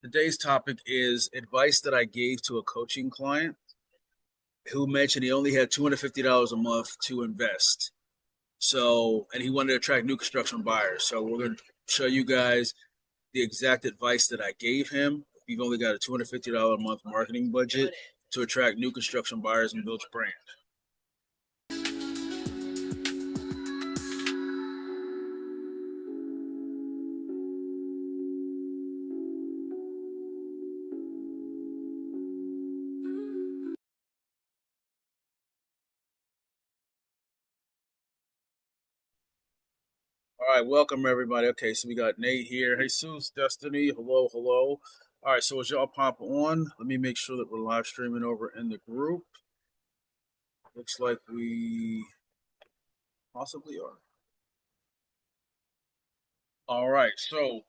Today's topic is advice that I gave to a coaching client who mentioned he only had $250 a month to invest. And he wanted to attract new construction buyers. So, we're going to show you guys the exact advice that I gave him. You've only got a $250 a month marketing budget to attract new construction buyers and build your brand. All right, welcome everybody. Okay, so we got Nate here. Hey, Jesus, Destiny, hello, hello. All right, so as y'all pop on, let me make sure that we're live streaming over in the group. Looks like we possibly are. All right, so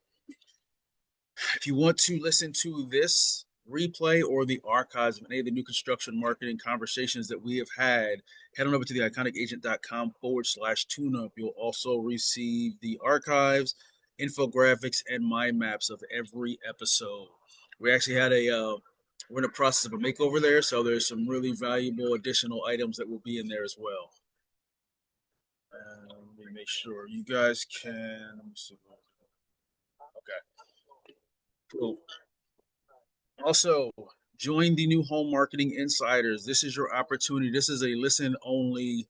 if you want to listen to this replay or the archives of any of the new construction marketing conversations that we have had, head on over to the iconicagent.com/tune-up. You'll also receive the archives, infographics, and mind maps of every episode. We actually had we're in the process of a makeover there, so there's some really valuable additional items that will be in there as well. Let me make sure you guys can. Let me see. Okay, cool. Also, join the new home marketing insiders. This is your opportunity. This is a listen only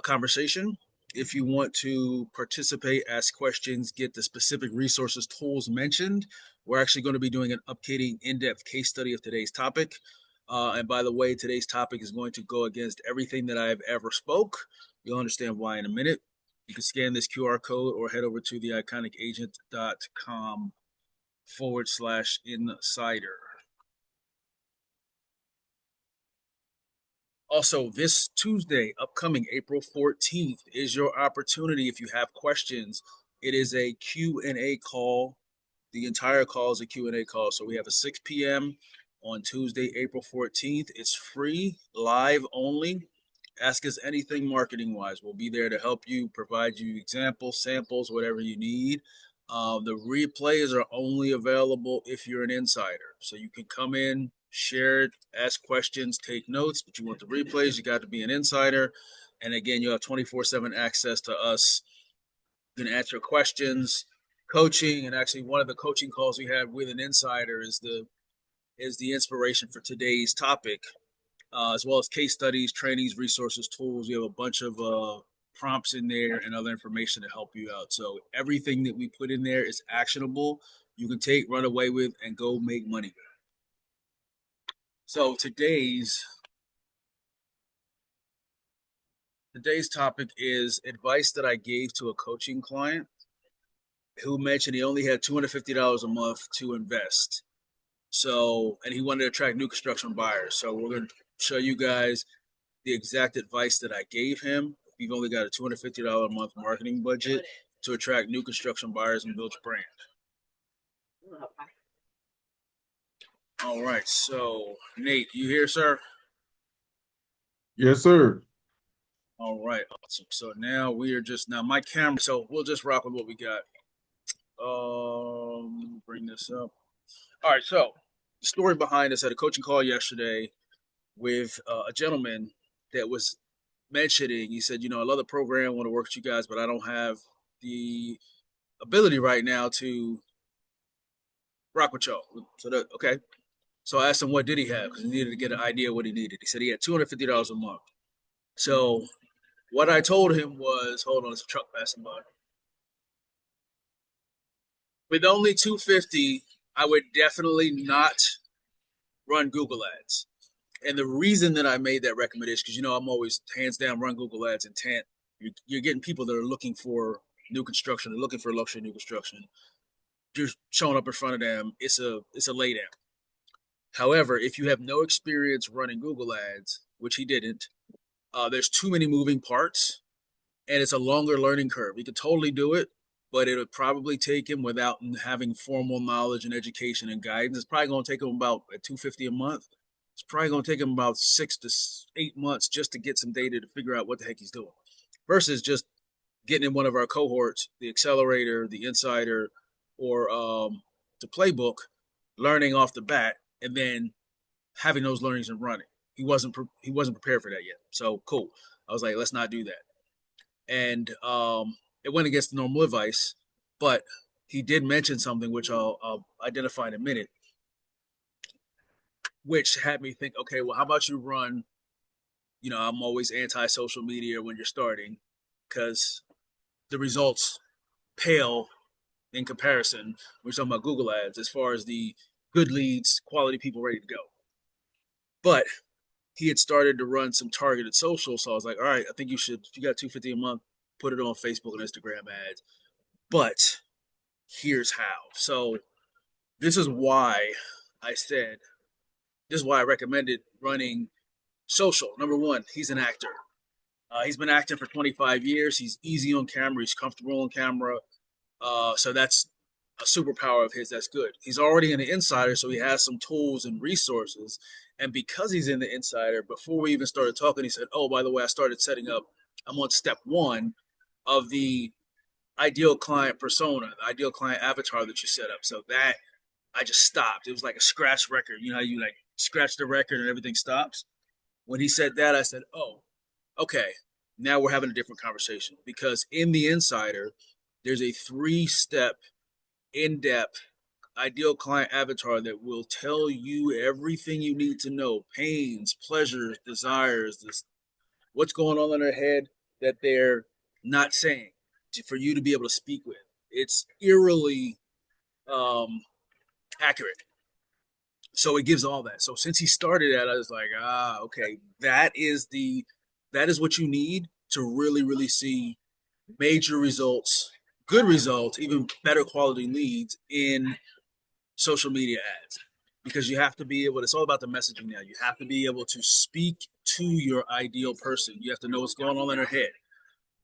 conversation. If you want to participate, ask questions, get the specific resources, tools mentioned, we're actually going to be doing an updating in-depth case study of today's topic. And by the way, today's topic is going to go against everything that I've ever spoke. You'll understand why in a minute. You can scan this QR code or head over to the iconicagent.com/insider. Also, this Tuesday, upcoming April 14th, is your opportunity. If you have questions, it is a Q&A call. The entire call is a Q&A call. So we have a 6 p.m. on Tuesday, April 14th. It's free, live only. Ask us anything marketing-wise. We'll be there to help you, provide you examples, samples, whatever you need. The replays are only available if you're an insider. So you can come in, share it, ask questions, take notes, but you want the replays, you got to be an insider. And again, you have 24/7 access to us. You can answer questions, coaching, and actually one of the coaching calls we had with an insider is the inspiration for today's topic, as well as case studies, trainings, resources, tools. We have a bunch of prompts in there and other information to help you out. So everything that we put in there is actionable. You can take, run away with, and go make money. So today's topic is advice that I gave to a coaching client who mentioned he only had $250 a month to invest. And he wanted to attract new construction buyers. So we're going to show you guys the exact advice that I gave him. You've only got a $250 a month marketing budget to attract new construction buyers and build your brand. All right, so Nate, you here, sir? Yes, sir. All right, awesome. So now my camera. So we'll just rock with what we got. Bring this up. All right, so the story behind this, I had a coaching call yesterday with a gentleman that was mentioning. He said, I love the program, I want to work with you guys, but I don't have the ability right now to rock with y'all. Okay. So I asked him what did he have because he needed to get an idea of what he needed. He said he had $250 a month. So what I told him was, hold on, there's a truck passing by. With only 250, I would definitely not run Google Ads. And the reason that I made that recommendation, because I'm always hands down run Google Ads intent. You're getting people that are looking for new construction, they're looking for luxury new construction. You're showing up in front of them. It's a lay down. However, if you have no experience running Google Ads, which he didn't, there's too many moving parts, and it's a longer learning curve. He could totally do it, but it would probably take him without having formal knowledge and education and guidance. It's probably going to take him about $250 a month. It's probably going to take him about 6 to 8 months just to get some data to figure out what the heck he's doing, versus just getting in one of our cohorts, the accelerator, the insider, or the playbook, learning off the bat, and then having those learnings and running. He wasn't prepared for that yet. So cool. I was like, let's not do that. And it went against the normal advice, but he did mention something which I'll identify in a minute, which had me think, okay, well, how about you run? I'm always anti social media when you're starting because the results pale in comparison. We're talking about Google ads as far as the good leads, quality people ready to go. But he had started to run some targeted social, so I was like, all right, I think you should. If you got $250 a month, put it on Facebook and Instagram ads. But here's how. So this is why I said this is why I recommended running social. Number one, he's an actor. He's been acting for 25 years. He's easy on camera. He's comfortable on camera. So that's a superpower of his. That's good. He's already in the insider, so he has some tools and resources. And because he's in the insider, before we even started talking, he said, "Oh, by the way, I started setting up. I'm on step one of the ideal client persona, the ideal client avatar that you set up." So that I just stopped. It was like a scratch record. You know how you like scratch the record and everything stops. When he said that, I said, "Oh, okay, now we're having a different conversation." Because in the insider, there's a 3-step, in depth, ideal client avatar that will tell you everything you need to know: pains, pleasures, desires, what's going on in their head that they're not saying for you to be able to speak with. It's eerily um, accurate. So it gives all that. So since he started that, I was like, okay, that is what you need to really, really see major results, good results, even better quality leads in social media ads. Because you have to be able, it's all about the messaging now. You have to be able to speak to your ideal person. You have to know what's going on in their head.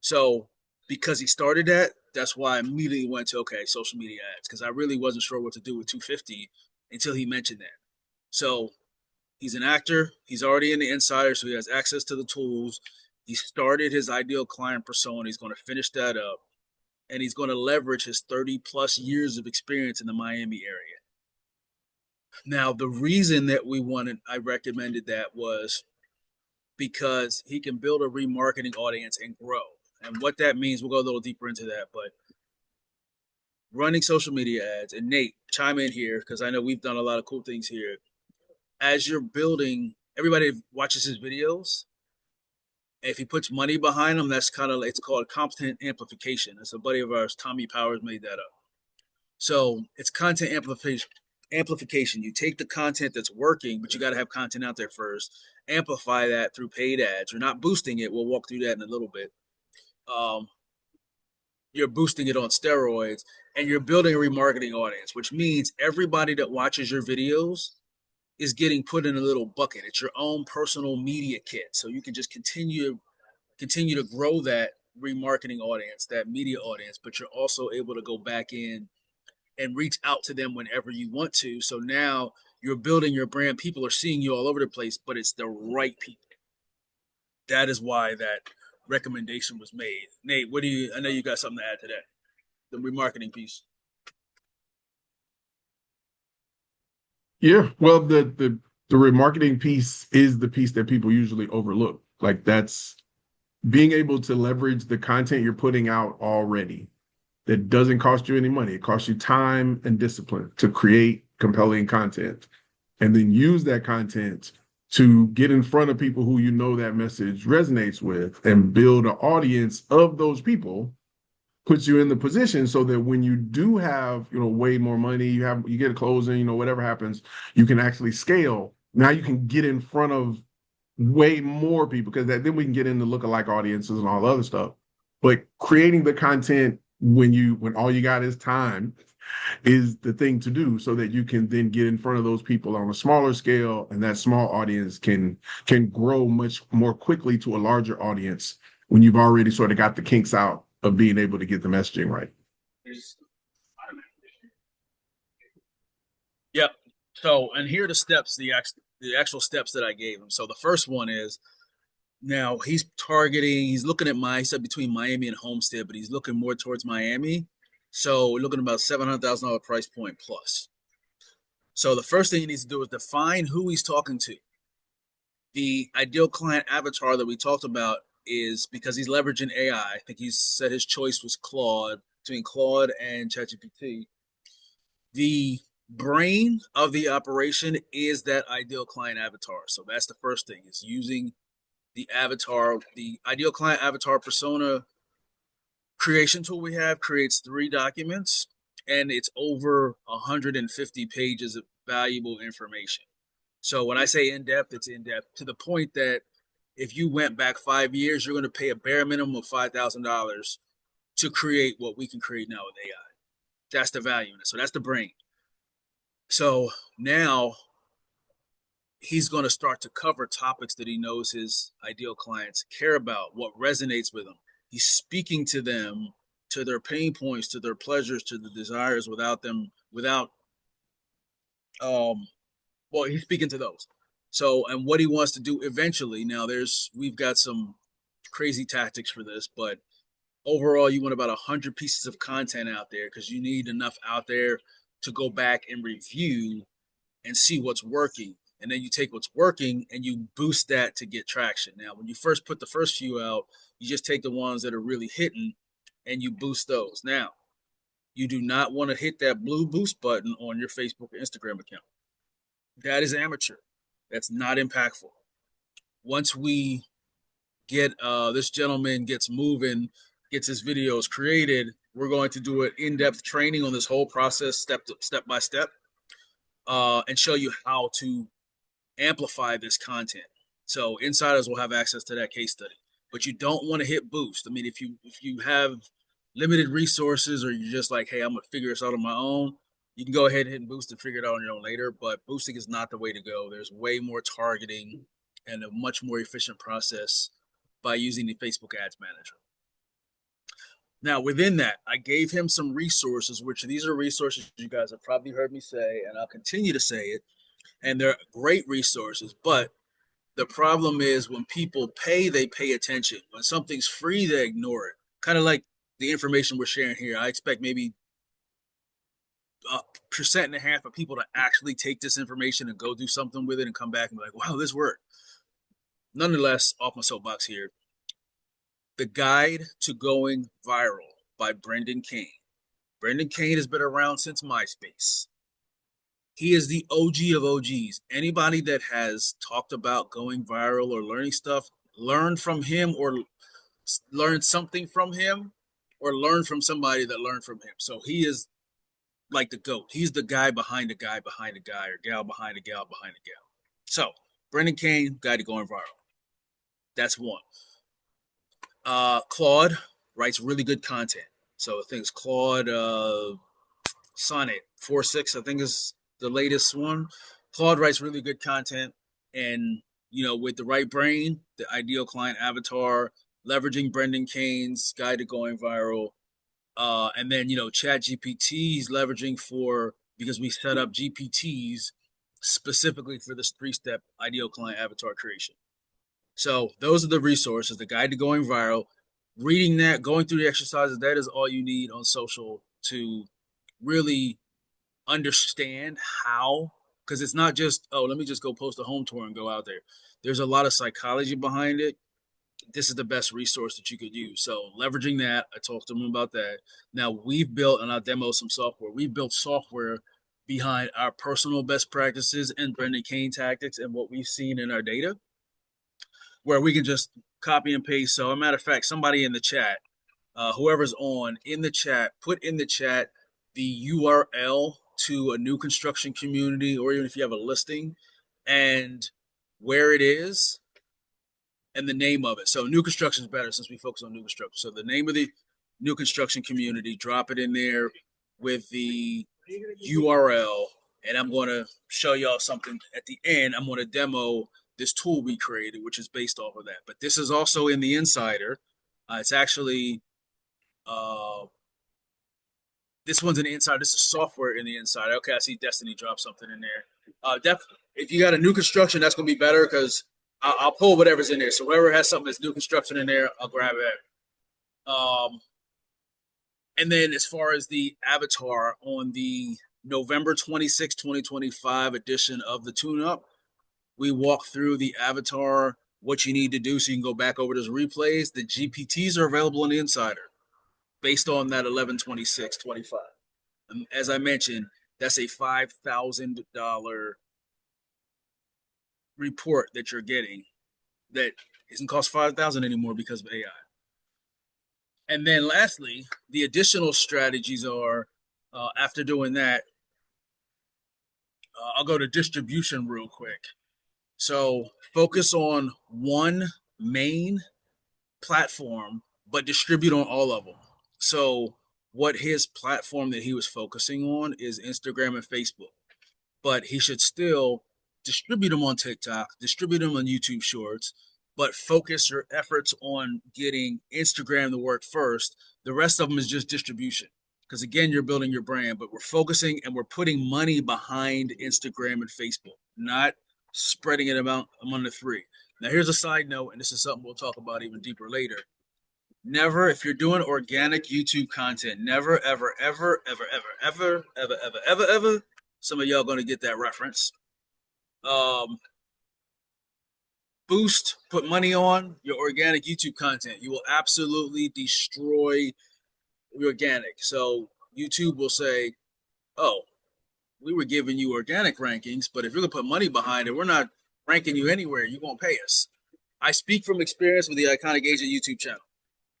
So because he started that, that's why I immediately went to, okay, social media ads. Because I really wasn't sure what to do with 250 until he mentioned that. So he's an actor. He's already in the insider, so he has access to the tools. He started his ideal client persona. He's going to finish that up, and he's going to leverage his 30 plus years of experience in the Miami area. Now, the reason that I recommended that was because he can build a remarketing audience and grow. And what that means, we'll go a little deeper into that, but running social media ads, and Nate, chime in here because I know we've done a lot of cool things here. As you're building, everybody watches his videos. If he puts money behind them, that's it's called content amplification. It's a buddy of ours, Tommy Powers, made that up. So it's content amplification. Amplification. You take the content that's working, but you got to have content out there first. Amplify that through paid ads. You're not boosting it. We'll walk through that in a little bit. Um, you're boosting it on steroids, and you're building a remarketing audience, which means everybody that watches your videos is getting put in a little bucket. It's your own personal media kit, so you can just continue to grow that remarketing audience, that media audience, but you're also able to go back in and reach out to them whenever you want to. So now you're building your brand. People are seeing you all over the place, but it's the right people. That is why that recommendation was made. Nate, I know you got something to add to that. The remarketing piece. Yeah, well, the remarketing piece is the piece that people usually overlook. Like that's being able to leverage the content you're putting out already. That doesn't cost you any money. It costs you time and discipline to create compelling content, and then use that content to get in front of people who you know that message resonates with, and build an audience of those people. Puts you in the position so that when you do have, way more money, you get a closing, whatever happens, you can actually scale. Now you can get in front of way more people, because then we can get into lookalike audiences and all the other stuff. But creating the content when all you got is time is the thing to do, so that you can then get in front of those people on a smaller scale, and that small audience can grow much more quickly to a larger audience when you've already sort of got the kinks out of being able to get the messaging right. Yep. So, and here are the steps, the actual steps that I gave him. So the first one is, now he's looking at he said between Miami and Homestead, but he's looking more towards Miami. So we're looking at about $700,000 price point plus. So the first thing he needs to do is define who he's talking to. The ideal client avatar that we talked about is because he's leveraging AI. I think he said his choice was Claude, between Claude and ChatGPT. The brain of the operation is that ideal client avatar. So that's the first thing, is using the avatar. The ideal client avatar persona creation tool we have creates 3 documents, and it's over 150 pages of valuable information. So when I say in depth, it's in depth to the point that if you went back 5 years, you're going to pay a bare minimum of $5,000 to create what we can create now with AI. That's the value in it. So that's the brain. So now he's going to start to cover topics that he knows his ideal clients care about, what resonates with them. He's speaking to them, to their pain points, to their pleasures, to the desires, without well, he's speaking to those. So, and what he wants to do eventually. Now, we've got some crazy tactics for this, but overall, you want about 100 pieces of content out there, because you need enough out there to go back and review and see what's working. And then you take what's working and you boost that to get traction. Now, when you first put the first few out, you just take the ones that are really hitting and you boost those. Now, you do not want to hit that blue boost button on your Facebook or Instagram account. That is amateur. That's not impactful. Once we get this gentleman gets moving, gets his videos created, we're going to do an in-depth training on this whole process, step by step, and show you how to amplify this content. So insiders will have access to that case study, but you don't want to hit boost. I mean, if you have limited resources, or you're just like, hey, I'm gonna figure this out on my own, you can go ahead and hit boost and figure it out on your own later. But boosting is not the way to go. There's way more targeting and a much more efficient process by using the Facebook Ads Manager. Now, within that, I gave him some resources, which these are resources you guys have probably heard me say, and I'll continue to say it. And they're great resources, but the problem is when people pay, they pay attention. When something's free, they ignore it. Kind of like the information we're sharing here. I expect maybe 1.5% of people to actually take this information and go do something with it and come back and be like, wow, this worked. Nonetheless, off my soapbox here. The Guide to Going Viral by Brendan Kane. Brendan Kane has been around since MySpace. He is the OG of OGs. Anybody that has talked about going viral or learning stuff, learn from him, or learn something from him, or learn from somebody that learned from him. So he is like the GOAT. He's the guy behind a guy behind a guy, or gal behind a gal behind a gal. So Brendan Kane, Guide to Going Viral. That's one. Claude writes really good content. So things Claude Sonnet 4.6, I think, is the latest one. Claude writes really good content, and with the right brain, the ideal client avatar, leveraging Brendan Kane's Guide to Going Viral, and then Chat GPT's leveraging because we set up GPTs specifically for this 3-step ideal client avatar creation. So those are the resources, the Guide to Going Viral. Reading that, going through the exercises, that is all you need on social to really understand how, because it's not just, oh, let me just go post a home tour and go out there. There's a lot of psychology behind it. This is the best resource that you could use. So leveraging that, I talked to them about that. Now we've built, and I'll demo some software. We've built software behind our personal best practices and Brendan Kane tactics and what we've seen in our data, where we can just copy and paste. So, a matter of fact, somebody in the chat, whoever's on in the chat, put in the chat the URL to a new construction community, or even if you have a listing, and where it is and the name of it. So new construction is better since we focus on new construction. So the name of the new construction community, drop it in there with the URL, and I'm going to show y'all something at the end. I'm going to demo this tool we created, which is based off of that. But this is also in the Insider. It's actually this one's in the Insider. This is software in the Insider. Okay, I see Destiny drop something in there. If you got a new construction, that's going to be better, because I'll pull whatever's in there. So whoever has something that's new construction in there, I'll grab it. And then as far as the avatar on the November 26, 2025 edition of the Tune Up. We walk through the avatar, what you need to do so you can go back over those replays. The GPTs are available in the Insider based on that 11/26/25. As I mentioned, that's a $5,000 report that you're getting that isn't cost $5,000 anymore because of AI. And then lastly, the additional strategies are after doing that, I'll go to distribution real quick. So focus on one main platform, but distribute on all of them. So what his platform that he was focusing on is Instagram and Facebook, but he should still distribute them on TikTok, distribute them on YouTube Shorts, but focus your efforts on getting Instagram to work first. The rest of them is just distribution. Because again, you're building your brand, but we're focusing and we're putting money behind Instagram and Facebook, not spreading it among the three. Now, here's a side note, and this is something we'll talk about even deeper later. Never, if you're doing organic YouTube content, never, ever, ever, ever, ever, ever, ever, ever, ever, ever. Some of y'all going to get that reference. Boost, put money on your organic YouTube content. You will absolutely destroy your organic. So YouTube will say, oh, we were giving you organic rankings, but if you're going to put money behind it, we're not ranking you anywhere. You won't pay us. I speak from experience with the Iconic Agent YouTube channel.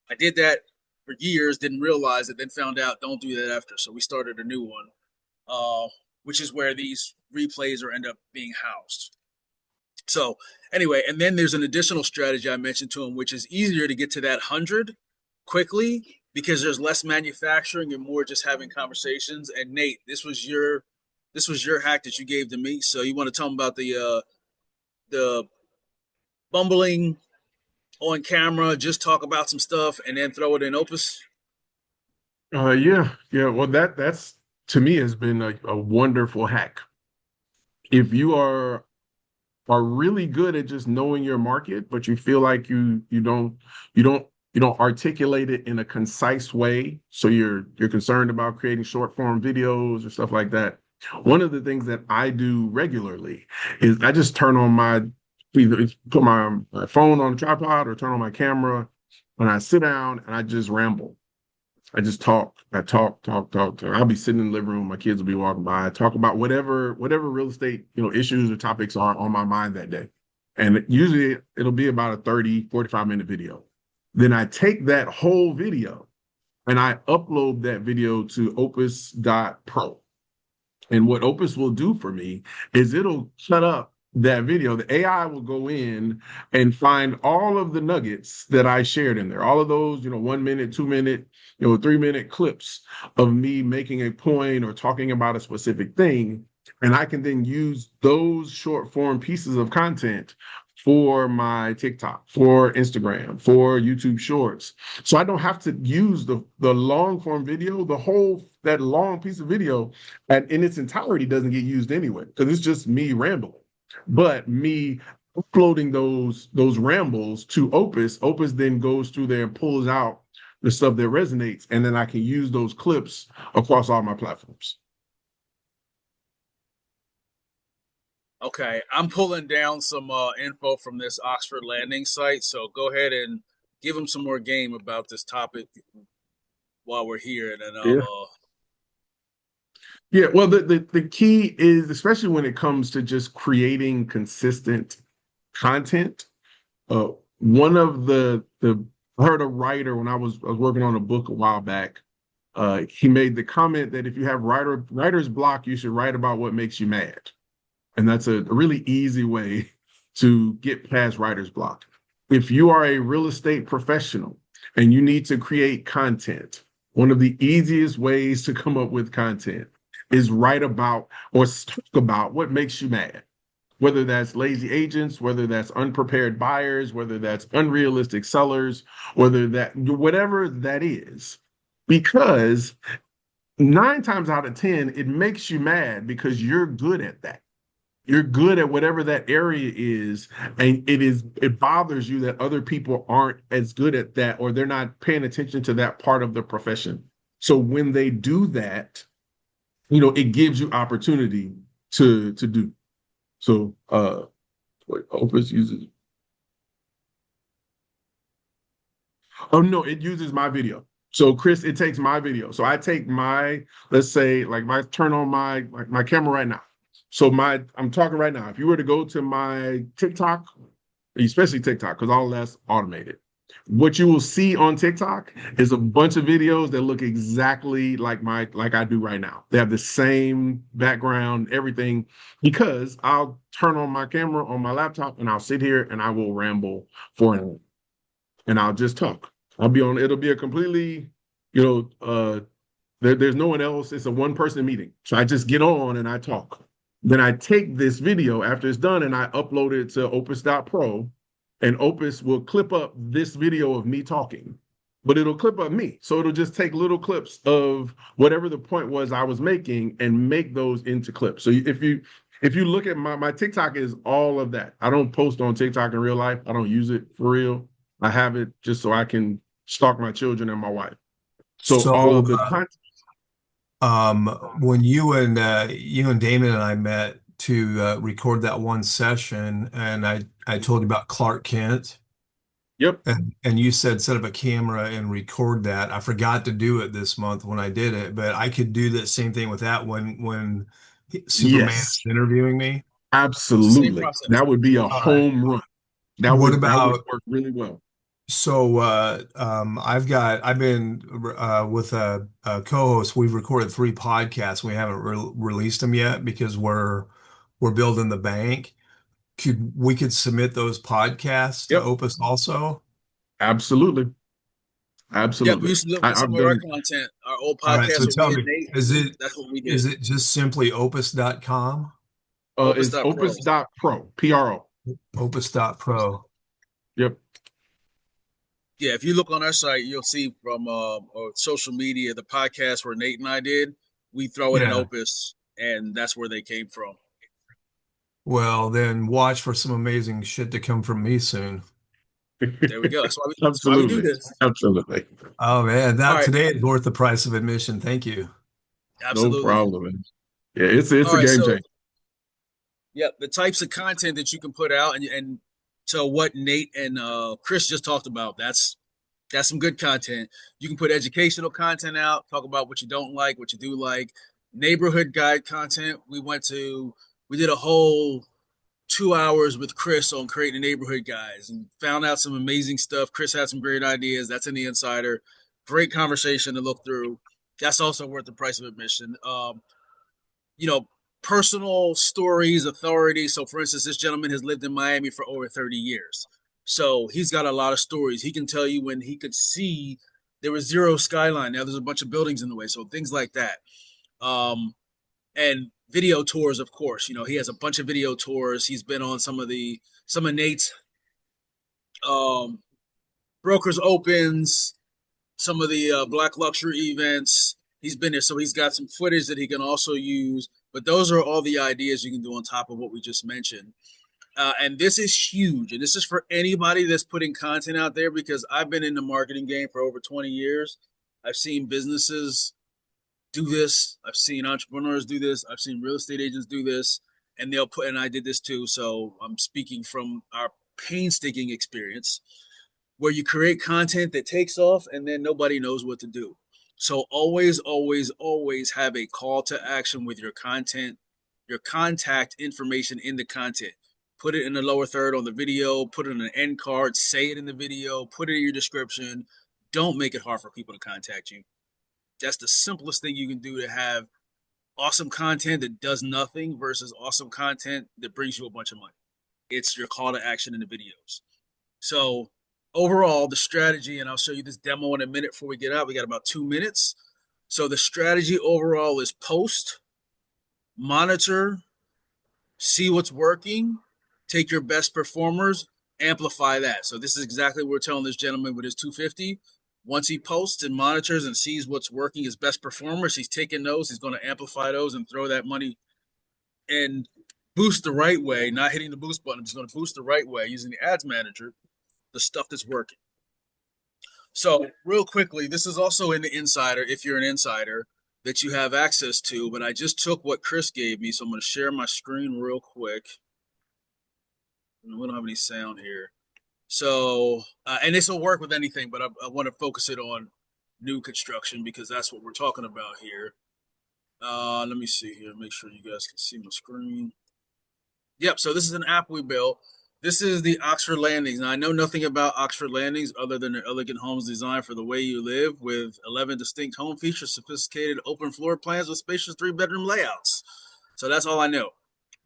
I did that for years, didn't realize it, then found out don't do that after. So we started a new one, which is where these replays are end up being housed. So anyway, and then there's an additional strategy I mentioned to him, which is easier to get to that 100 quickly because there's less manufacturing and more just having conversations. And Nate, this was your hack that you gave to me. So you want to tell them about the bumbling on camera, just talk about some stuff and then throw it in Opus? Yeah. Well, that's to me has been a wonderful hack. If you are really good at just knowing your market, but you feel like you don't articulate it in a concise way, so you're concerned about creating short form videos or stuff like that. One of the things that I do regularly is I just turn on either put my phone on a tripod or turn on my camera when I sit down and I just ramble. I just talk. I talk. I'll be sitting in the living room. My kids will be walking by. I talk about whatever real estate, issues or topics are on my mind that day. And usually it'll be about a 30, 45-minute video. Then I take that whole video and I upload that video to Opus.pro. And what Opus will do for me is it'll cut up that video. The AI will go in and find all of the nuggets that I shared in there, all of those, 1 minute, 2 minute, 3 minute clips of me making a point or talking about a specific thing. And I can then use those short form pieces of content for my TikTok, for Instagram, for YouTube Shorts. So I don't have to use the long form video, that long piece of video and in its entirety doesn't get used anyway, because it's just me rambling. But me uploading those rambles to Opus then goes through there and pulls out the stuff that resonates, and then I can use those clips across all my platforms. Okay, I'm pulling down some info from this Oxford Landing site, so go ahead and give them some more game about this topic while we're here, and then Yeah. I'll. Yeah, well, the key is, especially when it comes to just creating consistent content. One of I heard a writer when I was working on a book a while back. He made the comment that if you have writer's block, you should write about what makes you mad. And that's a really easy way to get past writer's block. If you are a real estate professional and you need to create content, one of the easiest ways to come up with content is write about or talk about what makes you mad, whether that's lazy agents, whether that's unprepared buyers, whether that's unrealistic sellers, whatever that is, because 9 times out of 10, it makes you mad because you're good at that. You're good at whatever that area is, and it bothers you that other people aren't as good at that, or they're not paying attention to that part of the profession. So when they do that, it gives you opportunity to do. So wait, Opus uses oh no, it uses my video. So Chris, it takes my video. So I take my, let's say, like my turn on my camera right now. So I'm talking right now. If you were to go to my TikTok, especially TikTok, because all that's automated. What you will see on TikTok is a bunch of videos that look exactly like I do right now. They have the same background, everything, because I'll turn on my camera on my laptop and I'll sit here and I will ramble for an hour and I'll just talk. It'll be a completely, you know, there's no one else. It's a one person meeting. So I just get on and I talk. Then I take this video after it's done and I upload it to Opus.pro, and Opus will clip up this video of me talking, but it'll clip up me. So it'll just take little clips of whatever the point was I was making and make those into clips. So if you look at my TikTok is all of that. I don't post on TikTok in real life. I don't use it for real. I have it just so I can stalk my children and my wife. So all So, of the content. when you and Damon and I met to record that one session, and I told you about Clark Kent, Yep. and you said set up a camera and record that. I forgot to do it this month when I did it, but I could do the same thing with that when Superman Yes. is interviewing me. It's the same Absolutely. process. That would be a All right. home run. What That would about work really well. so I've been with a co-host. We've recorded 3 podcasts. We haven't released them yet because we're building the bank. We could submit those podcasts to Yep. Opus also? Absolutely. Yep, we Absolutely. used to do it with some I've of our done content. Our old All right, podcast so with me tell and me, Nate, is it that's what we did. is it just simply opus.com? it's Opus.pro. Opus.pro, Pro. Opus.pro. Yep. Yeah, if you look on our site, you'll see from or social media the podcast where Nate and I did. We throw it in Yeah. Opus, and that's where they came from. Well, then watch for some amazing shit to come from me soon. There we go. That's why we do Absolutely. this. Oh man, All that right, today is worth the price of admission. Thank you. No absolutely. problem, man. Yeah, it's All a right, game so changer. yeah, the types of content that you can put out, and so what Nate and Chris just talked about. That's some good content. You can put educational content out, talk about what you don't like, what you do like. Neighborhood guide content. We did a whole 2 hours with Chris on creating neighborhood guides and found out some amazing stuff. Chris had some great ideas. That's in the Insider. Great conversation to look through. That's also worth the price of admission. You know, personal stories, authority. So, for instance, this gentleman has lived in Miami for over 30 years. So he's got a lot of stories. He can tell you when he could see there was zero skyline. Now there's a bunch of buildings in the way. So things like that. Um, and video tours, of course. He has a bunch of video tours. He's been on some of Nate's um, brokers opens, some of the Black Luxury events. He's been there, so he's got some footage that he can also use. But those are all the ideas you can do on top of what we just mentioned. And this is huge. And this is for anybody that's putting content out there because I've been in the marketing game for over 20 years. I've seen businesses do this. I've seen entrepreneurs do this. I've seen real estate agents do this. And I did this too. So I'm speaking from our painstaking experience where you create content that takes off and then nobody knows what to do. So always, always, always have a call to action with your content, your contact information in the content. Put it in the lower third on the video, put it in an end card, say it in the video, put it in your description. Don't make it hard for people to contact you. That's the simplest thing you can do to have awesome content that does nothing versus awesome content that brings you a bunch of money. It's your call to action in the videos. So overall, the strategy, and I'll show you this demo in a minute before we get out. We got about 2 minutes. So the strategy overall is post, monitor, see what's working, take your best performers, amplify that. So this is exactly what we're telling this gentleman with his 250. Once he posts and monitors and sees what's working, his best performers, he's taking those, he's going to amplify those and throw that money and boost the right way, not hitting the boost button. He's going to boost the right way using the ads manager, the stuff that's working. So real quickly, this is also in the Insider if you're an insider. that you have access to, but I just took what Chris gave me, so I'm going to share my screen real quick. We don't have any sound here. So, and this will work with anything, but I want to focus it on new construction because that's what we're talking about here. Let me see here, make sure you guys can see my screen. Yep, so this is an app we built. This is the Oxford Landings. Now, I know nothing about Oxford Landings other than their elegant homes designed for the way you live with 11 distinct home features, sophisticated open floor plans with spacious 3-bedroom layouts. So that's all I know.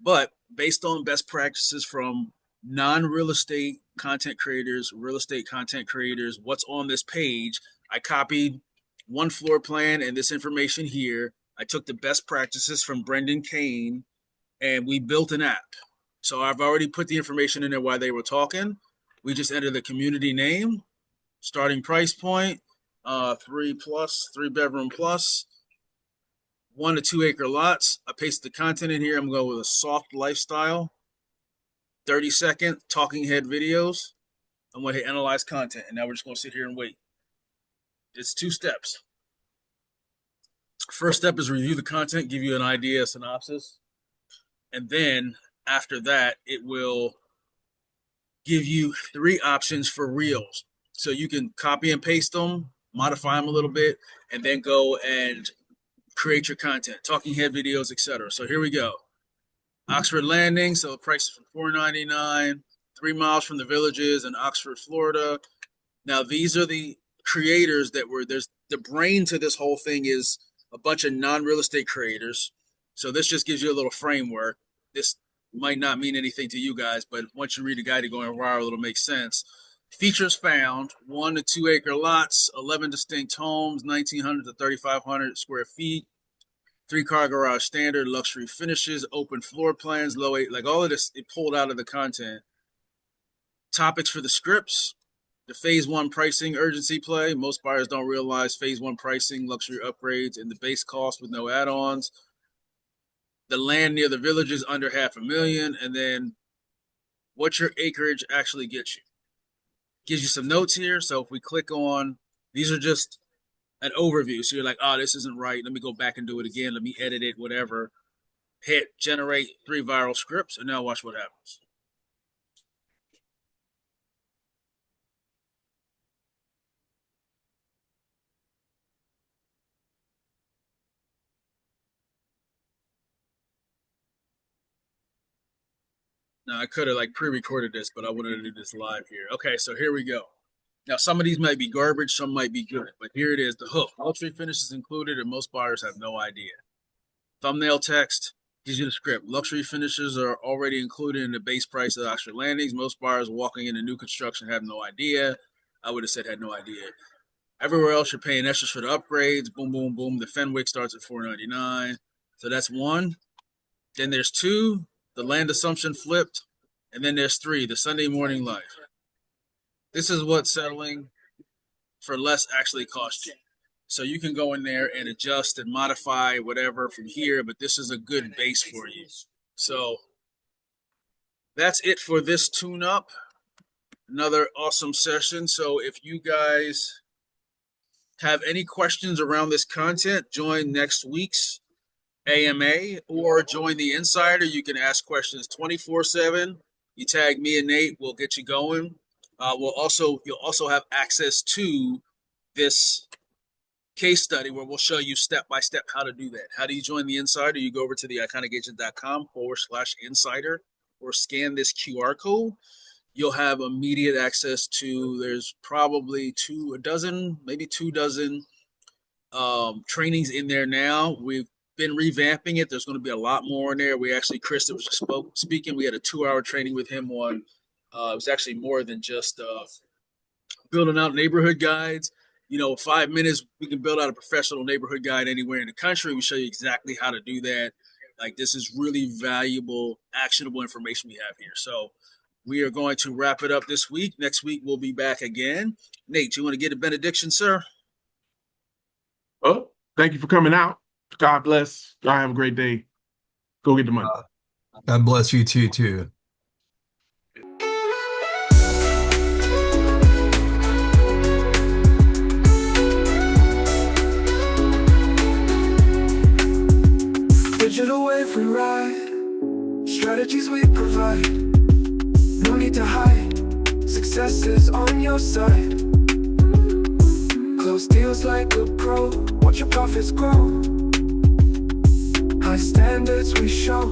But based on best practices from non-real estate content creators, real estate content creators, what's on this page, I copied one floor plan and this information here. I took the best practices from Brendan Kane and we built an app. So I've already put the information in there while they were talking. We just entered the community name, starting price point, 3-bedroom plus, 1 to 2 acre lots. I pasted the content in here. I'm going with a soft lifestyle, 30-second talking head videos. I'm going to hit analyze content, and now we're just going to sit here and wait. It's 2 steps. First step is review the content, give you an idea, a synopsis. And then after that, it will give you 3 options for reels. So you can copy and paste them, modify them a little bit, and then go and create your content, talking head videos, etc. So here we go. Oxford Landing, so the price is for $4.99, 3 miles from the villages in Oxford, Florida. Now, these are the creators that were, there's the brain to this whole thing is a bunch of non-real estate creators. So this just gives you a little framework. This might not mean anything to you guys, but once you read the guide to going viral, it'll make sense. Features found, 1 to 2 acre lots, 11 distinct homes, 1,900 to 3,500 square feet, 3-car garage standard, luxury finishes, open floor plans, low 8, like all of this, it pulled out of the content. Topics for the scripts, the phase 1 pricing urgency play. Most buyers don't realize phase 1 pricing, luxury upgrades, and the base cost with no add-ons. The land near the villages under $500,000, and then what your acreage actually gets you. Gives you some notes here. So if we click on, these are just an overview. So you're like, oh, this isn't right. Let me go back and do it again. Let me edit it, whatever. Hit generate 3 viral scripts, and now watch what happens. Now, I could have like pre-recorded this, but I wanted to do this live here. Okay, so here we go. Now, some of these might be garbage, some might be good, but here it is, the hook. Luxury finishes included, and most buyers have no idea. Thumbnail text gives you the script. Luxury finishes are already included in the base price of Oxford Landings. Most buyers walking into new construction have no idea. I would have said had no idea. Everywhere else, you're paying extras for the upgrades. Boom, boom, boom. The Fenwick starts at $4.99. So that's 1. Then there's 2. The land assumption flipped, and then there's 3, the Sunday morning life. This is what settling for less actually costs you. So you can go in there and adjust and modify whatever from here, but this is a good base for you. So that's it for this tune-up. Another awesome session. So if you guys have any questions around this content, join next week's AMA or join the Insider. You can ask questions 24/7. You tag me and Nate, we'll get you going. You'll also have access to this case study where we'll show you step by step how to do that. How do you join the Insider? You go over to the iconicagent.com/insider or scan this QR code. You'll have immediate access to, there's probably 2 dozen trainings in there now. We've been revamping it. There's going to be a lot more in there. We actually, Chris that was just speaking, we had a 2-hour training with him on, it was actually more than just building out neighborhood guides. 5 minutes, we can build out a professional neighborhood guide anywhere in the country. We show you exactly how to do that. Like, this is really valuable, actionable information we have here. So we are going to wrap it up this week. Next week, we'll be back again. Nate, you want to get a benediction, sir? Oh, thank you for coming out. God bless. Y'all have a great day. Go get the money. God bless you too. life we ride, strategies we provide. No need to hide, success is on your side. Close deals like a pro, watch your profits grow. High standards we show,